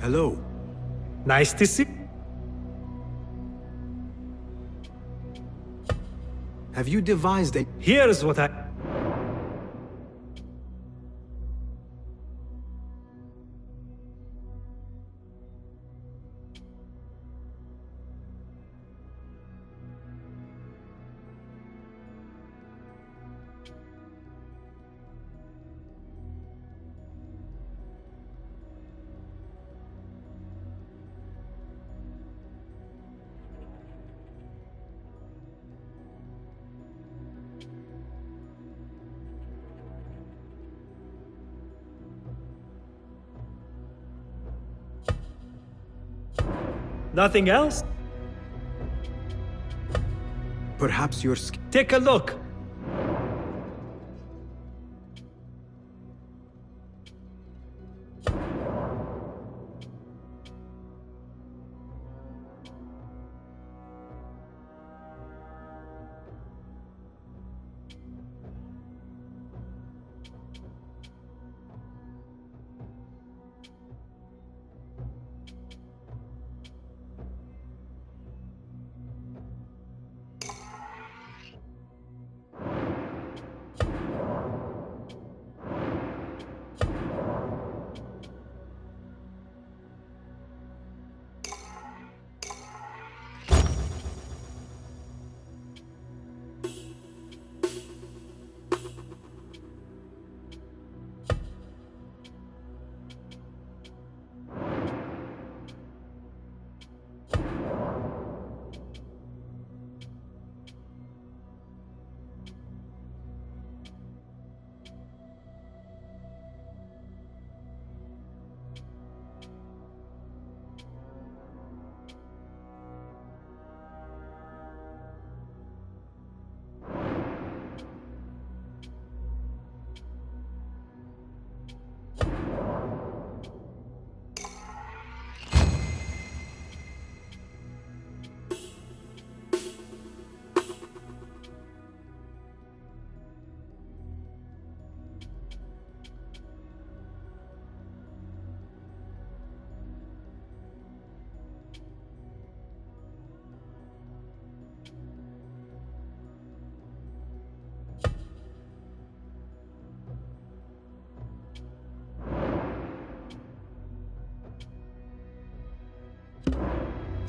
Hello. Nice to see. Have you devised a... Here's what I... Nothing else? Perhaps your Take a look.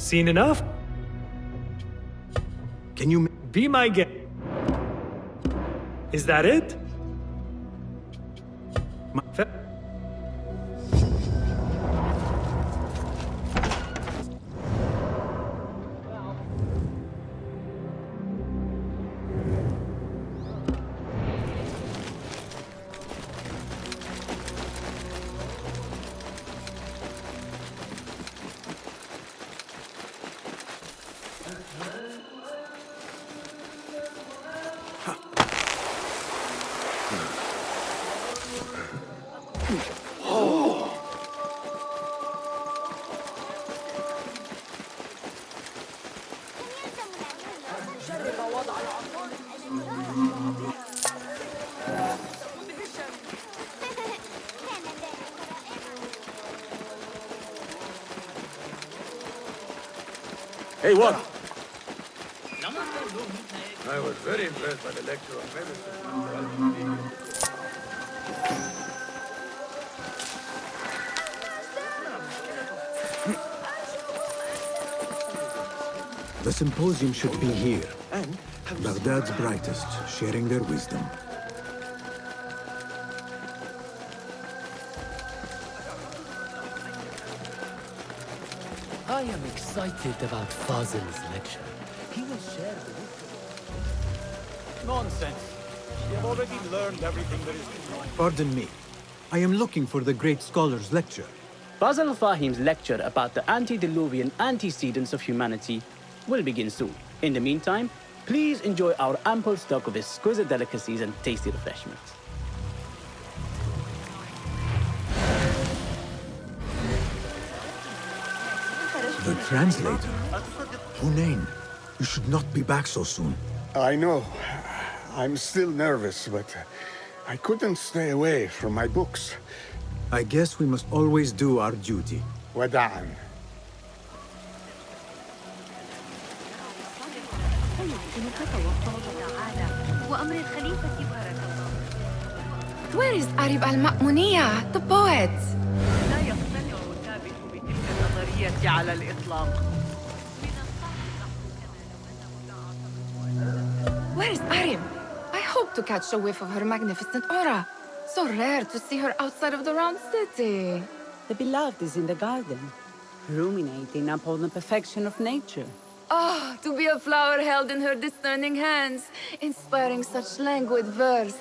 Seen enough? Can you... Be my guest. Is that it? Hey, what? I was very impressed by the lecture on medicine. The symposium should be here. And Baghdad's brightest, sharing their wisdom. I am excited about Fazil's lecture. He will share the Nonsense. You've already learned everything there is to know. Pardon me. I am looking for the great scholar's lecture. Fazil Fahim's lecture about the antediluvian antecedents of humanity will begin soon. In the meantime, please enjoy our ample stock of exquisite delicacies and tasty refreshments. The translator? Hunain, you should not be back so soon. I know. I'm still nervous, but I couldn't stay away from my books. I guess we must always do our duty. وداعا. Where is Arib al-Ma'muniyah, the poet? لا يقتنع الثابت بتلك النظرية على الإطلاق. Where is Arib? I hope to catch a whiff of her magnificent aura. So rare to see her outside of the round city. The beloved is in the garden, ruminating upon the perfection of nature. Ah, to be a flower held in her discerning hands, inspiring such languid verse.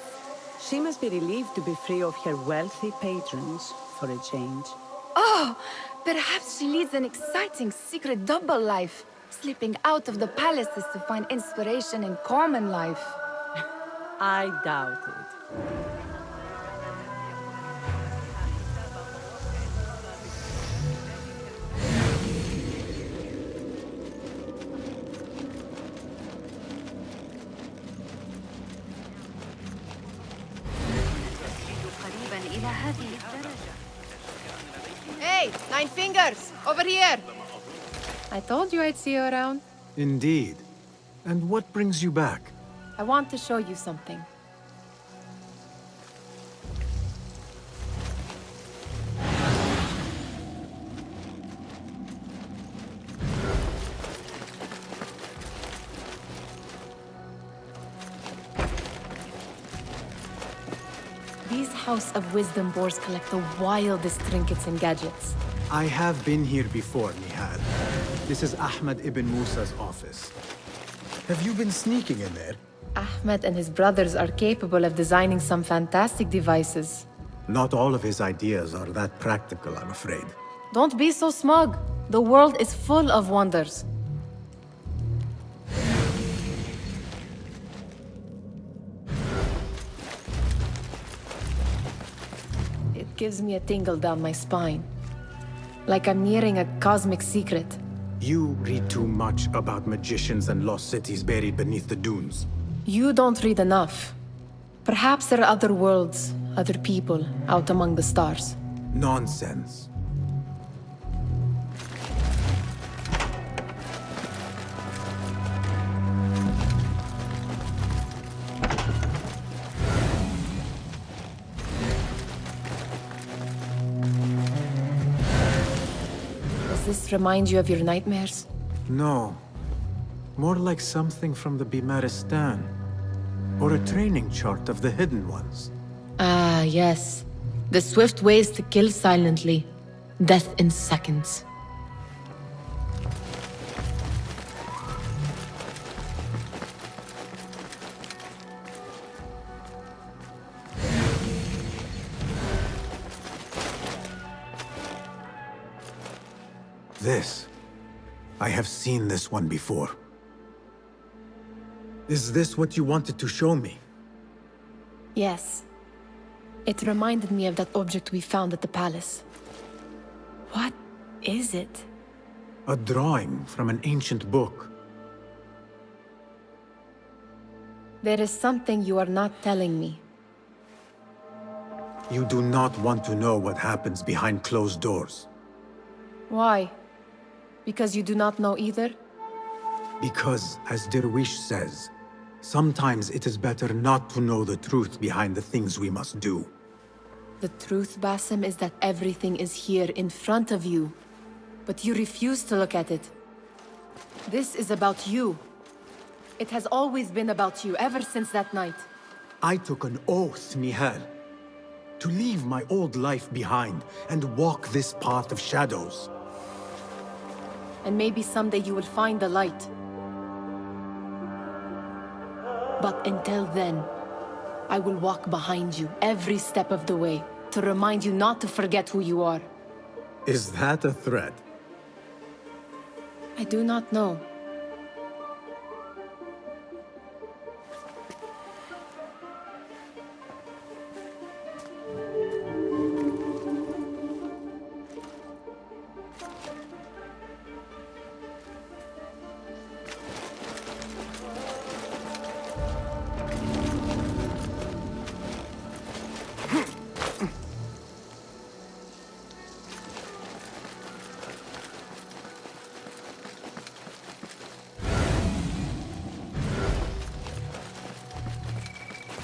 She must be relieved to be free of her wealthy patrons for a change. Oh, perhaps she leads an exciting secret double life, slipping out of the palaces to find inspiration in common life. I doubt it. Hey, Nine Fingers, over here! I told you I'd see you around. Indeed. And what brings you back? I want to show you something. These House of Wisdom boars collect the wildest trinkets and gadgets. I have been here before, Nihal. This is Ahmed ibn Musa's office. Have you been sneaking in there? Ahmed and his brothers are capable of designing some fantastic devices. Not all of his ideas are that practical, I'm afraid. Don't be so smug. The world is full of wonders. It gives me a tingle down my spine. Like I'm nearing a cosmic secret. You read too much about magicians and lost cities buried beneath the dunes. You don't read enough. Perhaps there are other worlds, other people, out among the stars. Nonsense. Does this remind you of your nightmares? No. More like something from the Bimaristan. Or a training chart of the Hidden Ones. Ah, yes. The swift ways to kill silently. Death in seconds. This. I have seen this one before. Is this what you wanted to show me? Yes. It reminded me of that object we found at the palace. What is it? A drawing from an ancient book. There is something you are not telling me. You do not want to know what happens behind closed doors. Why? Because you do not know either? Because, as Derwish says, sometimes it is better not to know the truth behind the things we must do. The truth, Basim, is that everything is here in front of you. But you refuse to look at it. This is about you. It has always been about you, ever since that night. I took an oath, Nihal, to leave my old life behind and walk this path of shadows. And maybe someday you will find the light. But until then, I will walk behind you every step of the way to remind you not to forget who you are. Is that a threat? I do not know.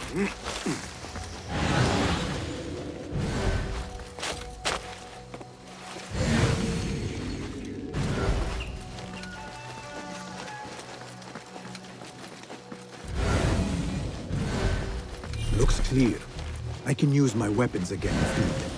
Looks clear. I can use my weapons again if needed.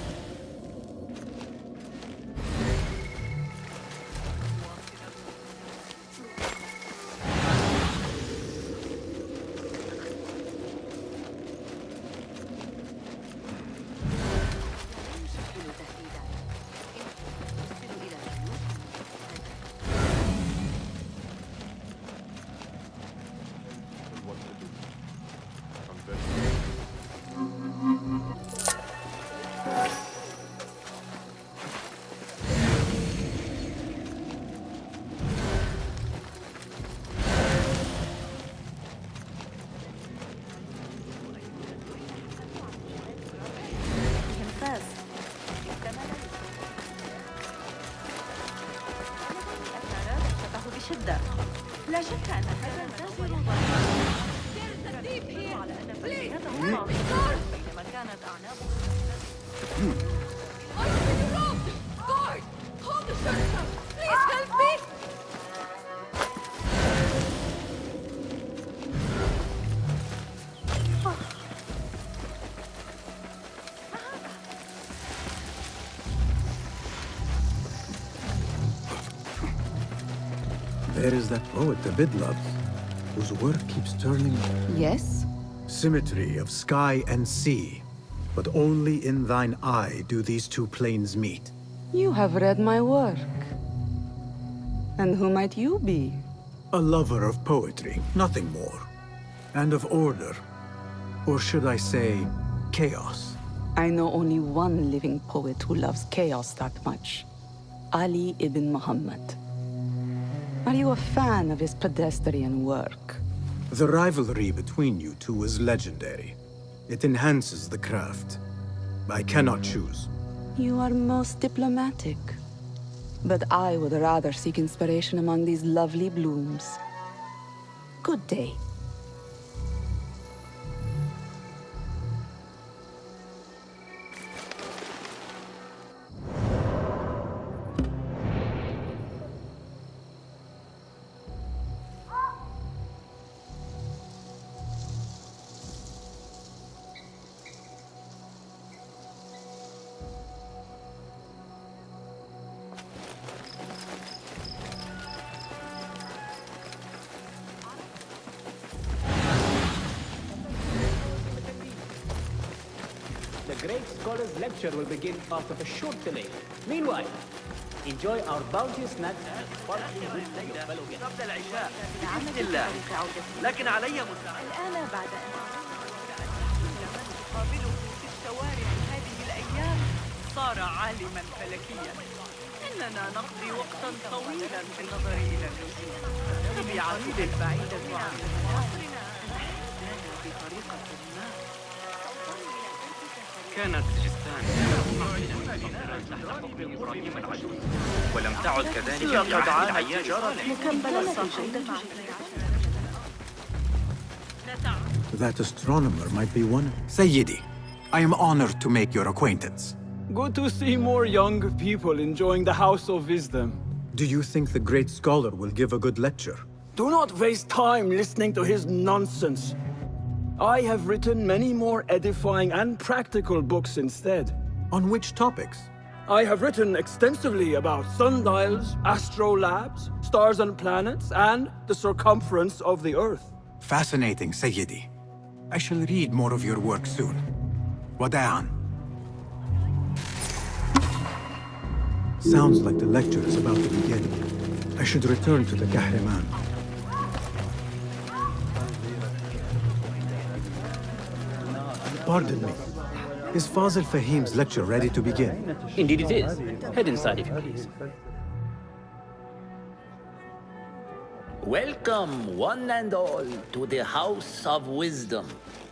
لا شك أن هذا التغيير على أن فلسفة الله بينما كانت أعناقه There is that poet the Bid loves, whose work keeps turning. Yes? Symmetry of sky and sea. But only in thine eye do these two planes meet. You have read my work. And who might you be? A lover of poetry, nothing more. And of order. Or should I say, chaos. I know only one living poet who loves chaos that much. Ali ibn Muhammad. Are you a fan of his pedestrian work? The rivalry between you two is legendary. It enhances the craft. I cannot choose. You are most diplomatic. But I would rather seek inspiration among these lovely blooms. Good day. The great scholar's lecture will begin after a short delay. Meanwhile, enjoy our bounteous snacks and sparkling good for your fellow guests. قبل العشاء بإذن الله لكن علي مساعدة الآن بعد أن تقابله في الشوارع هذه الأيام صار عالما فلكيا إننا نقضي وقتا طويلا في النظر إلى النجوم طبيعتنا البعيدة عن عصرنا بطريقة ما كانت جثان ولم تعد كذلك في عهد العيان That astronomer might be one. Sayyidi, I am honored to make your acquaintance. Good to see more young people enjoying the House of Wisdom. Do you think the great scholar will give a good lecture? Do not waste time listening to his nonsense. I have written many more edifying and practical books instead. On which topics? I have written extensively about sundials, astrolabes, stars and planets, and the circumference of the Earth. Fascinating, Sayyidi. I shall read more of your work soon. Wada'an. Sounds like the lecture is about to begin. I should return to the Kahraman. Pardon me. Is Fazil Fahim's lecture ready to begin? Indeed it is. Head inside if you please. Welcome, one and all, to the House of Wisdom,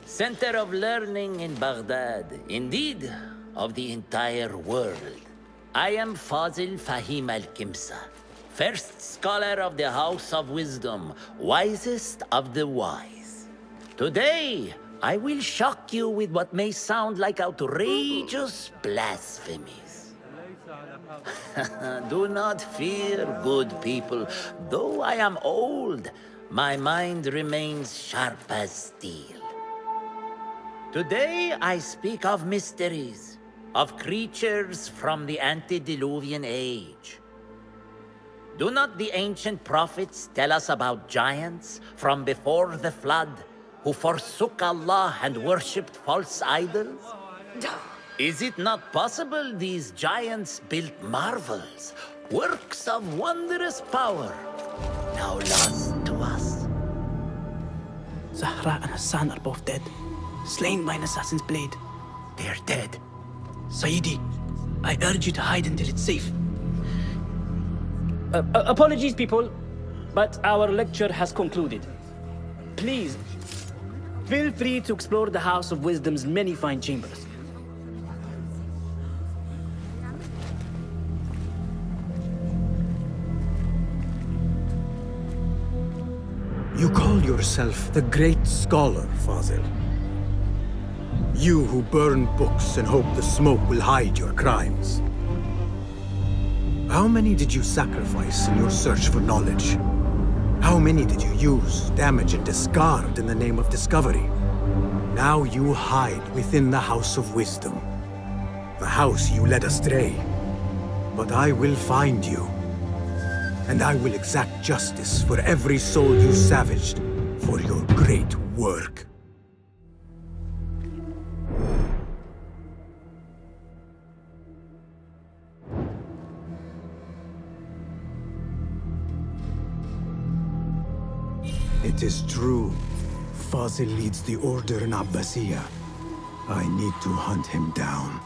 center of learning in Baghdad, indeed, of the entire world. I am Fazil Fahim al-Kimsa, first scholar of the House of Wisdom, wisest of the wise. Today, I will shock you with what may sound like outrageous blasphemies. Do not fear, good people. Though I am old, my mind remains sharp as steel. Today I speak of mysteries, of creatures from the antediluvian age. Do not the ancient prophets tell us about giants from before the flood who forsook Allah and worshipped false idols? Is it not possible these giants built marvels, works of wondrous power, now lost to us? Zahra and Hassan are both dead, slain by an assassin's blade. They're dead. Sayyidi, I urge you to hide until it's safe. Apologies, people, but our lecture has concluded. Please, feel free to explore the House of Wisdom's many fine chambers. You call yourself the Great Scholar, Fazil. You who burn books and hope the smoke will hide your crimes. How many did you sacrifice in your search for knowledge? How many did you use, damage, and discard in the name of discovery? Now you hide within the House of Wisdom. The house you led astray. But I will find you. And I will exact justice for every soul you savaged for your great work. It is true. Fazil leads the order in Abbasiyah. I need to hunt him down.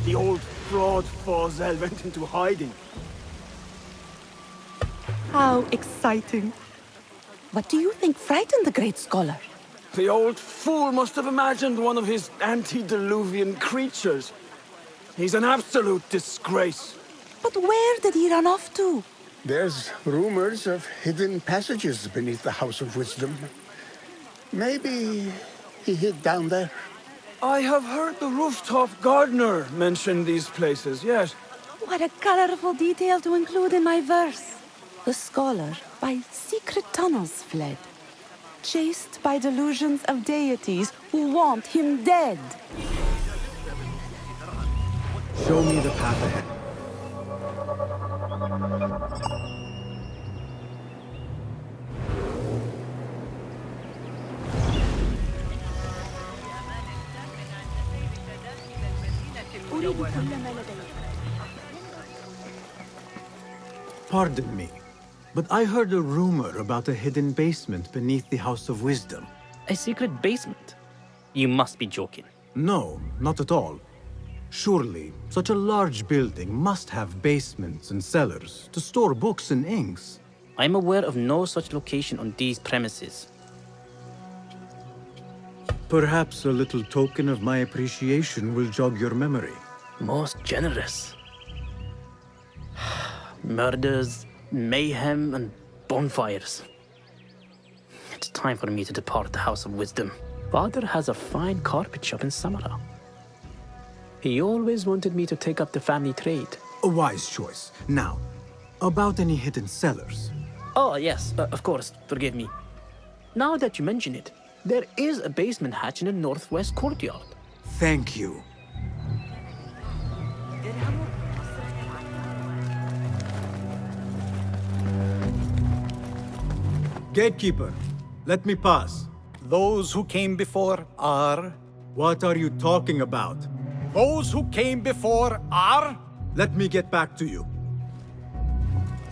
The old fraud Fazil went into hiding. How exciting. What do you think frightened the great scholar? The old fool must have imagined one of his antediluvian creatures. He's an absolute disgrace. But where did he run off to? There's rumors of hidden passages beneath the House of Wisdom. Maybe he hid down there. I have heard the rooftop gardener mention these places, yes. What a colorful detail to include in my verse. The scholar by secret tunnels fled, chased by delusions of deities who want him dead. Show me the path ahead. Pardon me, but I heard a rumor about a hidden basement beneath the House of Wisdom. A secret basement? You must be joking. No, not at all. Surely, such a large building must have basements and cellars to store books and inks. I'm aware of no such location on these premises. Perhaps a little token of my appreciation will jog your memory. Most generous. Murders, mayhem, and bonfires. It's time for me to depart the House of Wisdom. Father has a fine carpet shop in Samara. He always wanted me to take up the family trade. A wise choice. Now, about any hidden cellars? Oh, yes, of course, forgive me. Now that you mention it, there is a basement hatch in the northwest courtyard. Thank you. Gatekeeper, let me pass. Those who came before are... What are you talking about? Those who came before are... Let me get back to you.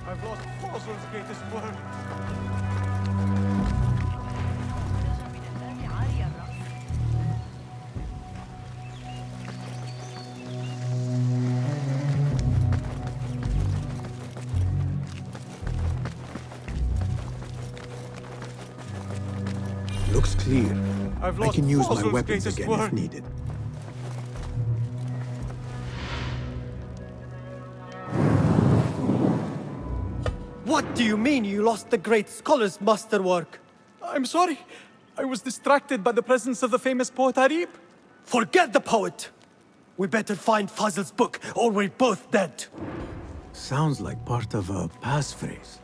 I've lost Fossil's greatest word. Looks clear. I I can use my Fossil's weapons greatest again word. if needed. What do you mean you lost the great scholar's masterwork? I'm sorry. I was distracted by the presence of the famous poet Arib. Forget the poet! We better find Fazil's book, or we're both dead. Sounds like part of a passphrase.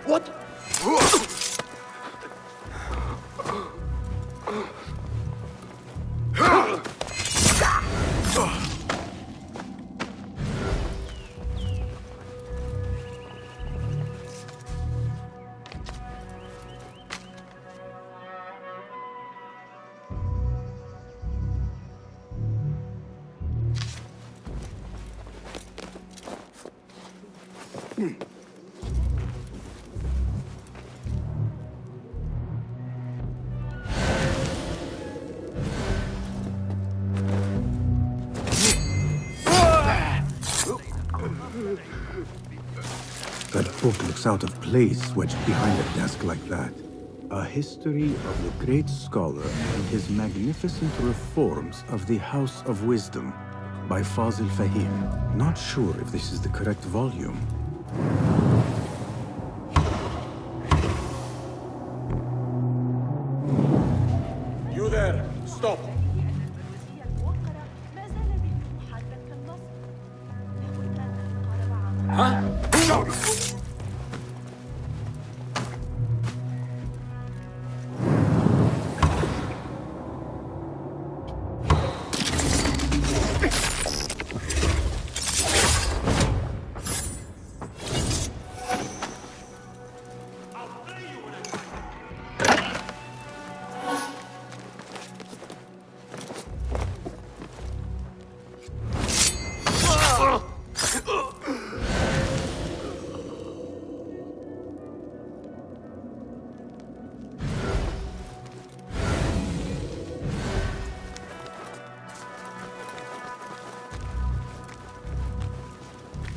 What? That book looks out of place wedged behind a desk like that. A history of the great scholar and his magnificent reforms of the House of Wisdom by Fazil Fahim. Not sure if this is the correct volume. You there! Stop!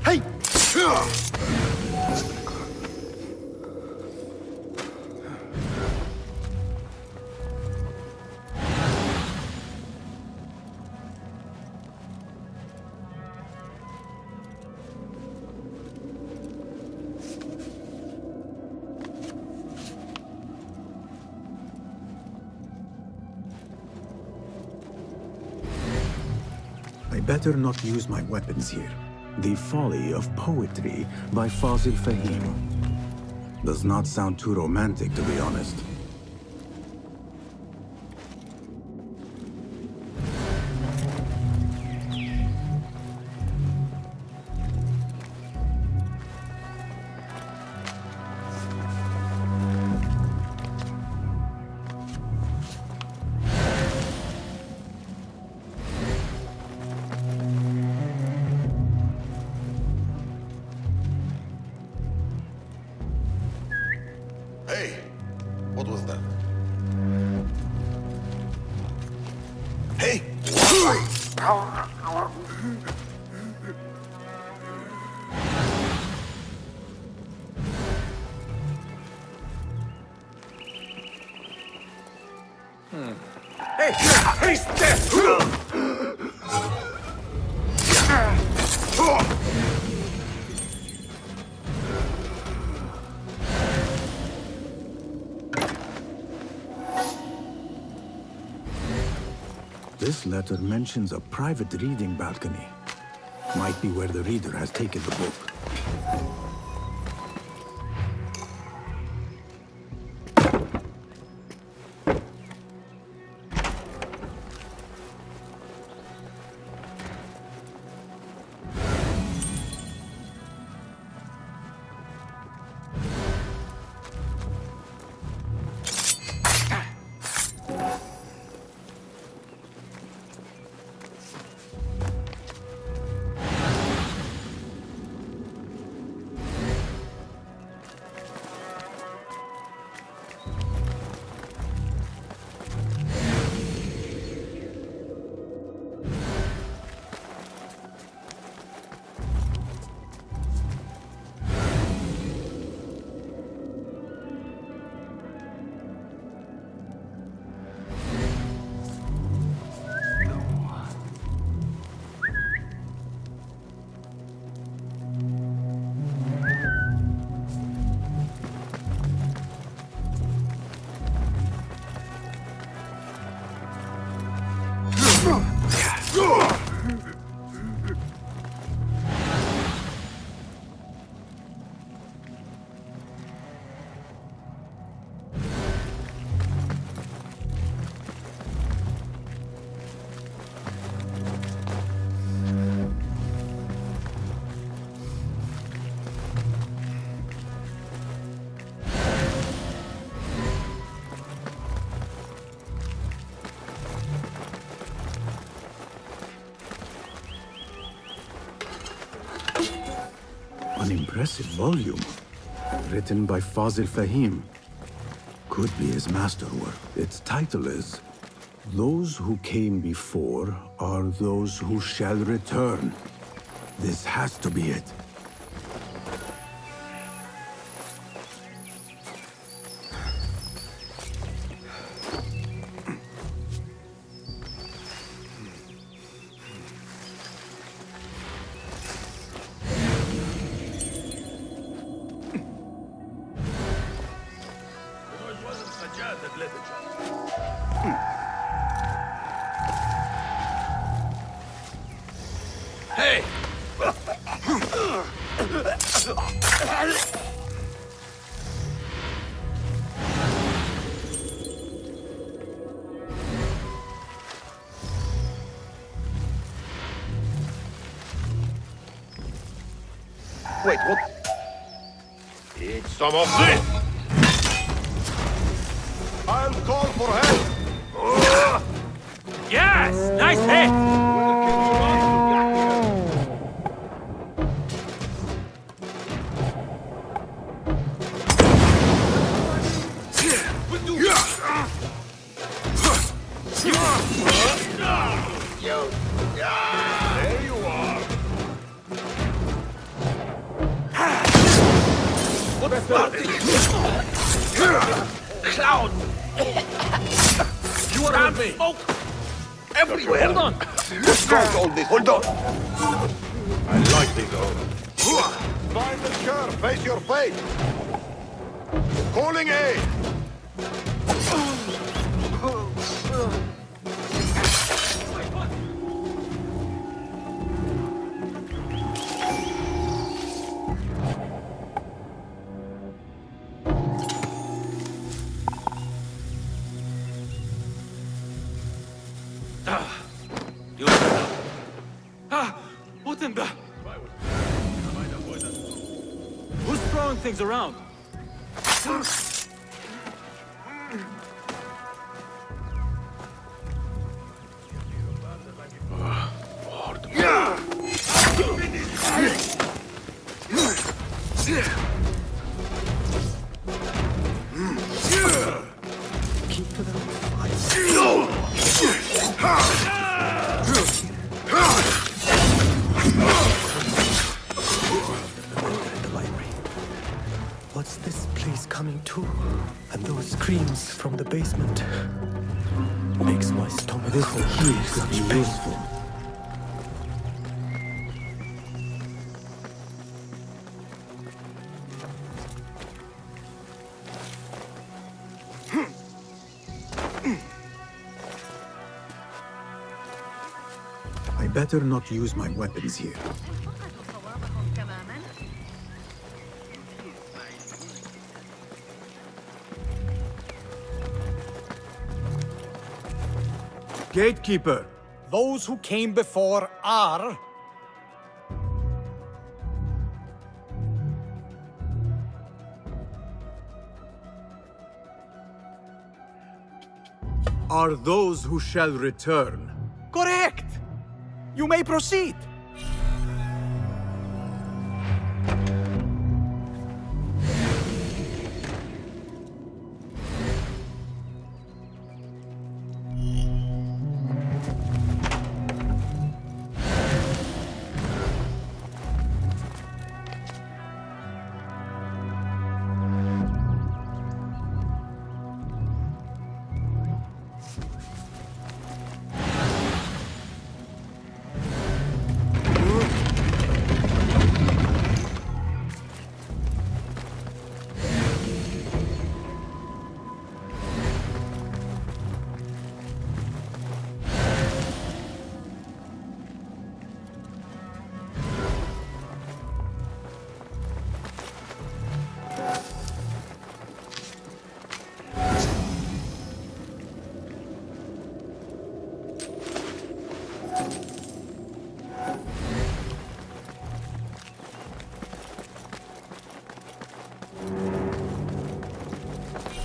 Hey! I better not use my weapons here. The Folly of Poetry by Fazil Fahim. Does not sound too romantic, to be honest. Hey, what was that? Hey! Hey! Hey, step! This letter mentions a private reading balcony. Might be where the reader has taken the book. An impressive volume, written by Fazil Fahim. Could be his masterwork. Its title is, "Those who came before are those who shall return." This has to be it. Hey! Wait, what? It's some of this! I'll call for help! Yes! Nice hit! There you are! What's Cloud! You are with me! Smoke! Everywhere! Hold on! Hold this! Hold on! I like these odds. Find the scar! Face your fate! Calling aid! What in the... Who's throwing things around? What's this place coming to? And those screams from the basement. Makes my stomach This cold. key could be useful. better not use my weapons here. Gatekeeper! Those who came before are... Are those who shall return. Correct! You may proceed!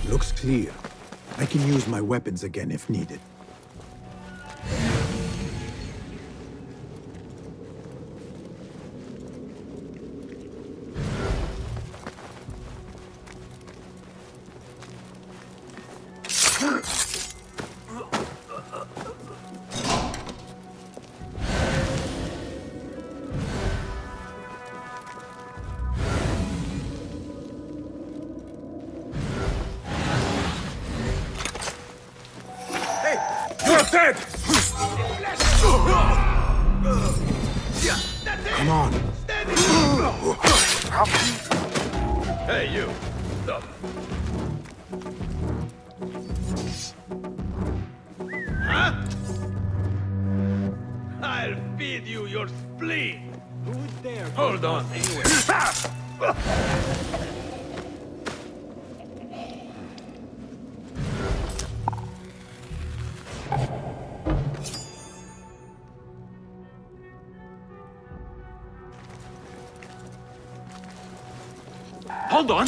Looks clear. I can use my weapons again if needed. Dead! Come on. Hey, you. Stop. Huh? I'll feed you your spleen. Who dare? Hold on. Hold on!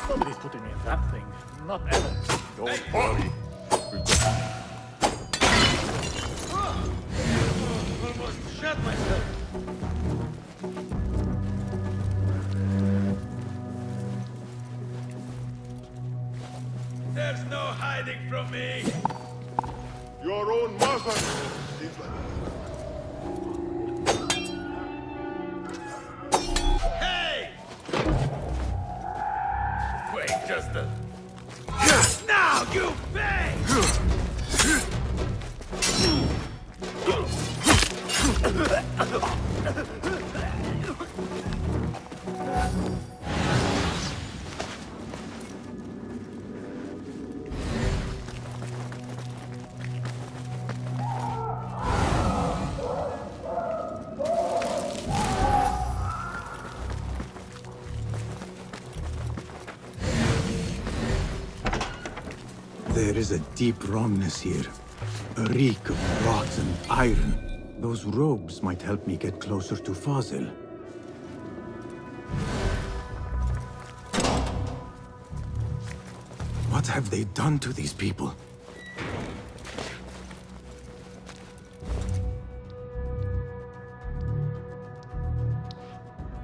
Nobody's putting me in that thing. Not ever. Don't worry. Almost shot myself. There's no hiding from me. Your own mother. Seems like... Just a... Now you pay! There is a deep wrongness here. A reek of rotten iron. Those robes might help me get closer to Fazil. What have they done to these people?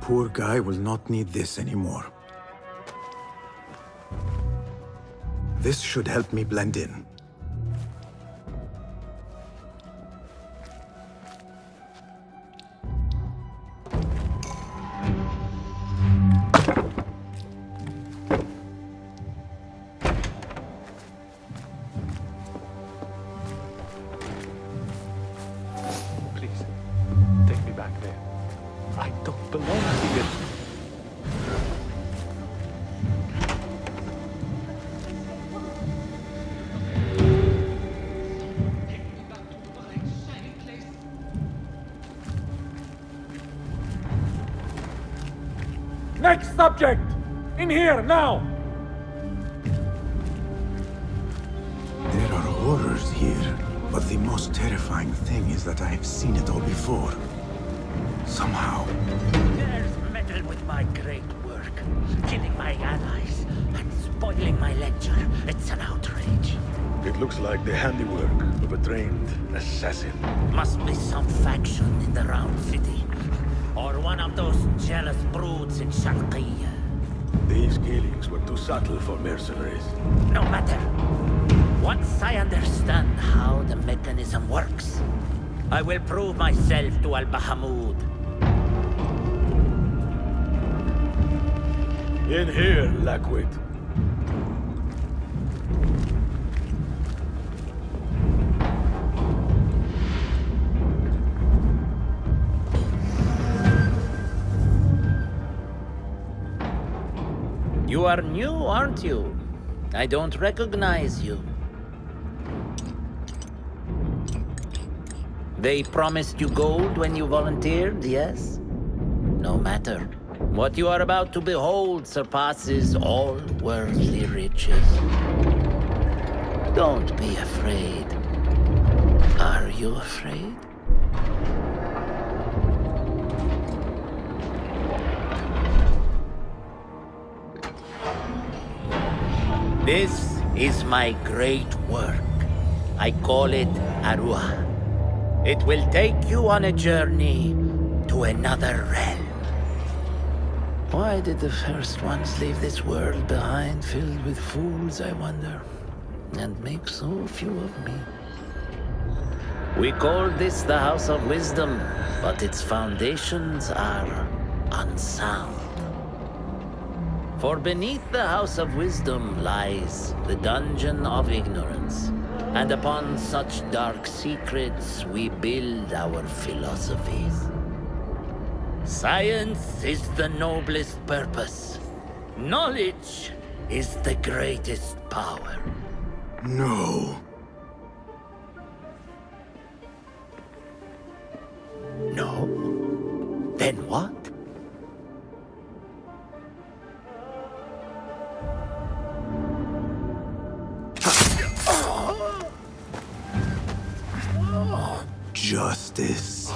Poor guy will not need this anymore. This should help me blend in. Please, take me back there. I don't belong here. Next subject! In here, now! There are horrors here, but the most terrifying thing is that I have seen it all before. Somehow. Dares meddle with my great work, killing my allies and spoiling my lecture. It's an outrage. It looks like the handiwork of a trained assassin. Must be some faction in the Round City. Or one of those jealous broods in Sharqiyya. These killings were too subtle for mercenaries. No matter. Once I understand how the mechanism works, I will prove myself to Al-Bahamud. In here, Lackwit. You are new, aren't you? I don't recognize you. They promised you gold when you volunteered, yes? No matter. What you are about to behold surpasses all worldly riches. Don't be afraid. Are you afraid? This is my great work. I call it Arwah. It will take you on a journey to another realm. Why did the first ones leave this world behind filled with fools, I wonder, and make so few of me? We call this the House of Wisdom, but its foundations are unsound. For beneath the House of Wisdom lies the Dungeon of Ignorance, and upon such dark secrets we build our philosophies. Science is the noblest purpose. Knowledge is the greatest power. No. No? Then what? Justice.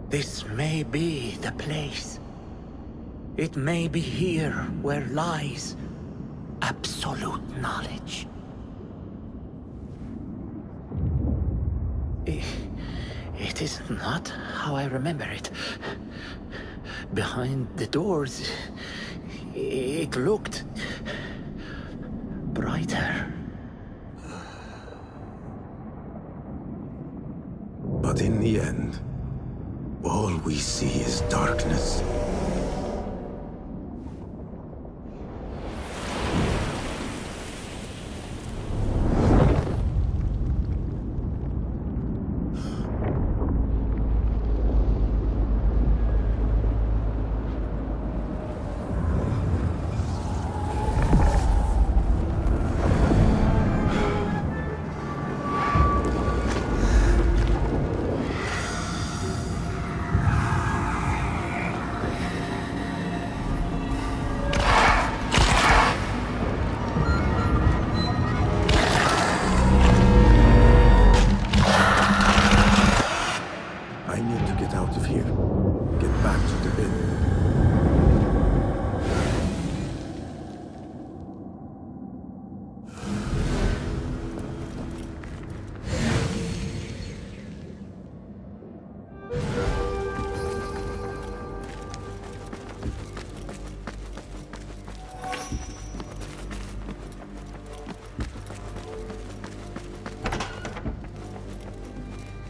This may be the place. It may be here where lies absolute knowledge. It is not how I remember it. Behind the doors, it looked brighter. But in the end, all we see is darkness.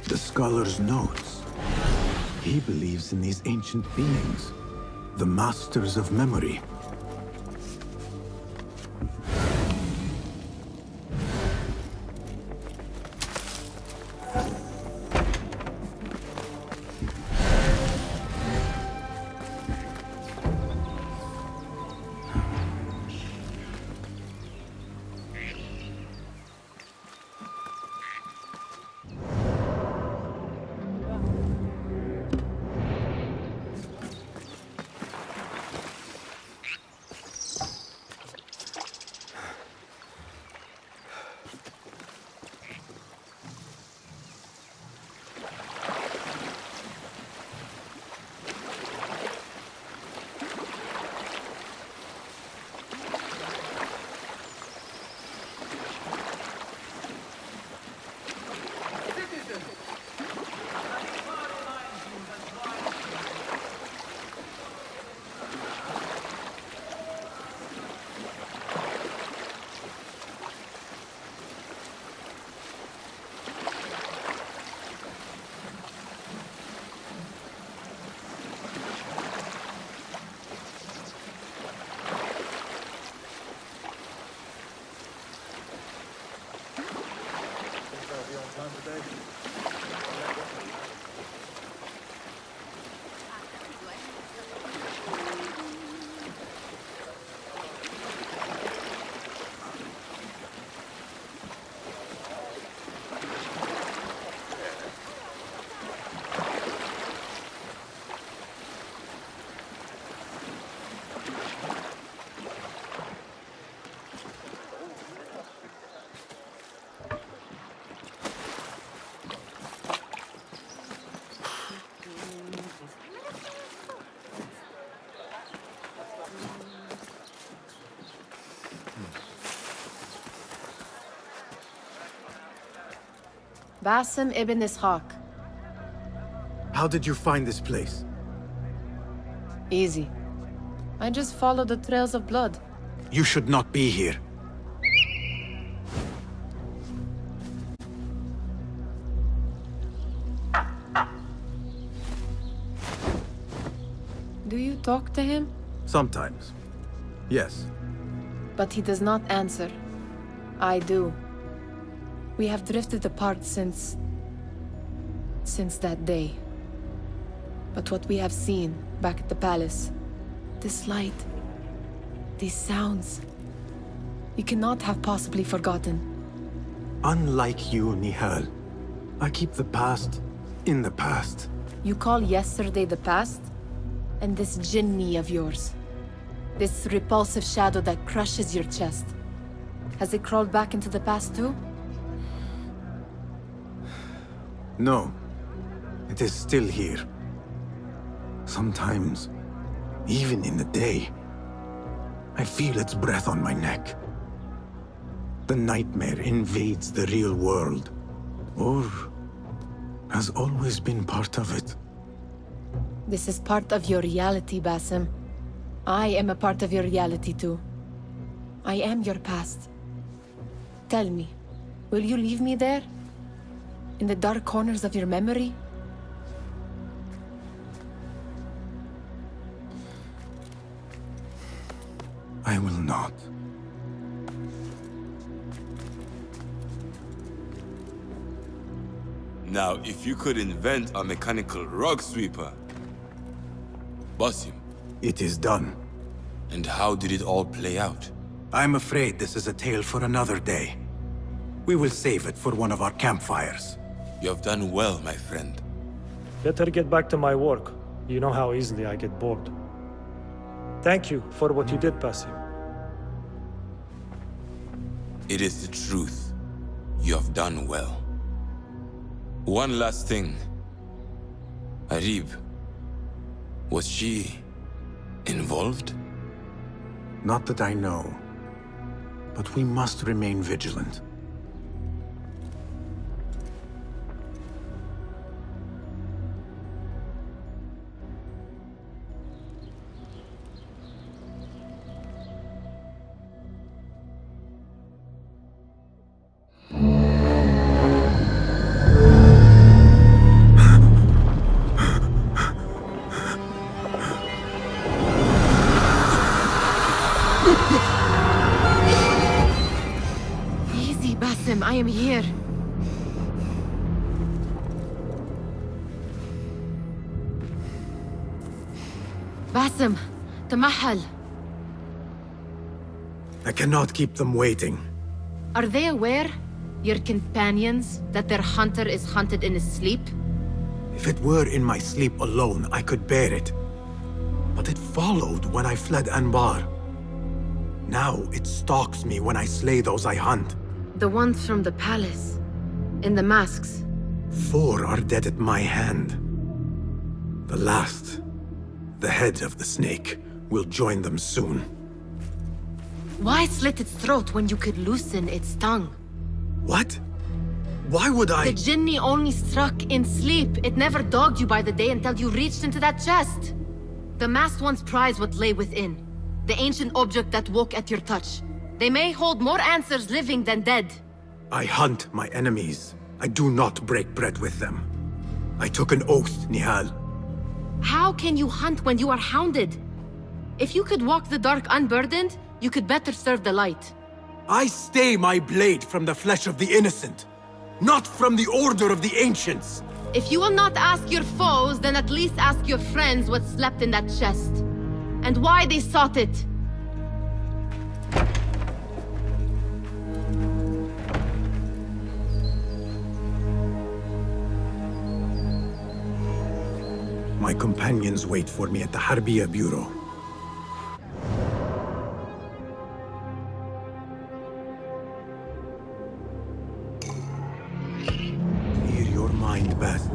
The scholar's notes. He believes in these ancient beings, the masters of memory. Basim ibn Ishaq. How did you find this place? Easy. I just followed the trails of blood. You should not be here. Do you talk to him? Sometimes. Yes. But he does not answer. I do. We have drifted apart since that day. But what we have seen back at the palace, this light, these sounds, you cannot have possibly forgotten. Unlike you, Nihal, I keep the past in the past. You call yesterday the past? And this jinni of yours, this repulsive shadow that crushes your chest, has it crawled back into the past too? No. It is still here. Sometimes, even in the day, I feel its breath on my neck. The nightmare invades the real world, or has always been part of it. This is part of your reality, Basim. I am a part of your reality too. I am your past. Tell me, will you leave me there? In the dark corners of your memory? I will not. Now, if you could invent a mechanical rug sweeper, Basim. It is done. And how did it all play out? I'm afraid this is a tale for another day. We will save it for one of our campfires. You have done well, my friend. Better get back to my work. You know how easily I get bored. Thank you for what you did, Basim. It is the truth. You have done well. One last thing. Arib, was she involved? Not that I know. But we must remain vigilant. Easy, Basim, I am here. Basim, Tamahal. I cannot keep them waiting. Are they aware, your companions, that their hunter is hunted in his sleep? If it were in my sleep alone, I could bear it. But it followed when I fled Anbar. Now it stalks me when I slay those I hunt. The ones from the palace, in the masks. 4 are dead at my hand. The last, the head of the snake, will join them soon. Why slit its throat when you could loosen its tongue? What? Why would I? The jinni only struck in sleep. It never dogged you by the day until you reached into that chest. The masked ones prize what lay within. The ancient object that woke at your touch. They may hold more answers living than dead. I hunt my enemies. I do not break bread with them. I took an oath, Nihal. How can you hunt when you are hounded? If you could walk the dark unburdened, you could better serve the light. I stay my blade from the flesh of the innocent, not from the order of the ancients. If you will not ask your foes, then at least ask your friends what slept in that chest. And why they sought it. My companions wait for me at the Harbiya Bureau. Clear your mind, Beth.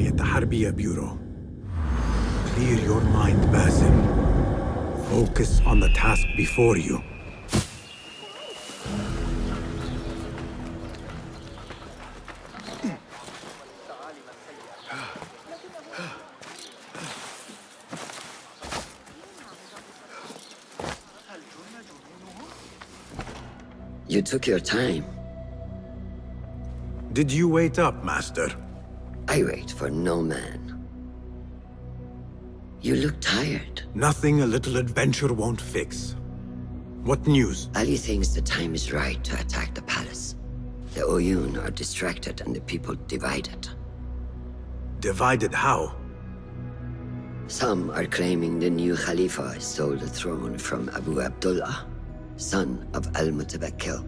me at the Harbiya Bureau. Clear your mind, Basim. Focus on the task before you. You took your time. Did you wait up, Master? I wait for no man. You look tired. Nothing a little adventure won't fix. What news? Ali thinks the time is right to attack the palace. The Oyun are distracted and the people divided. Divided how? Some are claiming the new Khalifa stole the throne from Abu Abdullah, son of Al-Mutabakkil.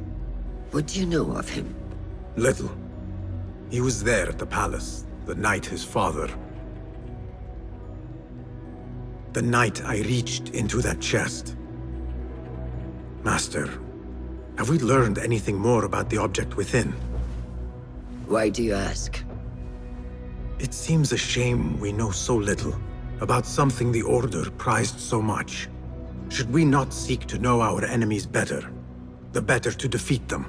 What do you know of him? Little. He was there at the palace, the night his father... The night I reached into that chest. Master, have we learned anything more about the object within? Why do you ask? It seems a shame we know so little about something the Order prized so much. Should we not seek to know our enemies better, the better to defeat them?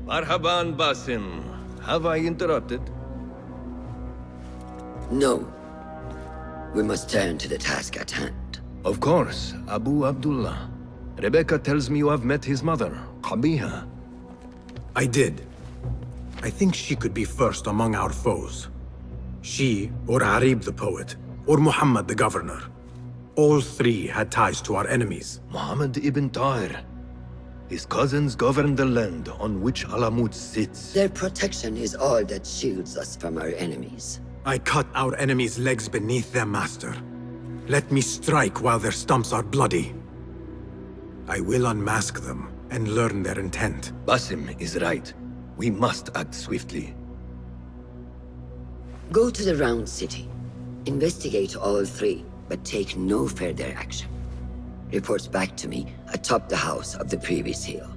Marhaban, Basim. Have I interrupted? No. We must turn to the task at hand. Of course, Abu Abdullah. Rebecca tells me you have met his mother, Qabiha. I did. I think she could be first among our foes. She, or Arib the poet, or Muhammad the governor. All three had ties to our enemies. Muhammad ibn Tahir. His cousins govern the land on which Alamut sits. Their protection is all that shields us from our enemies. I cut our enemies' legs beneath them, Master. Let me strike while their stumps are bloody. I will unmask them and learn their intent. Basim is right. We must act swiftly. Go to the Round City. Investigate all three, but take no further action. Reports back to me atop the house of the previous hill.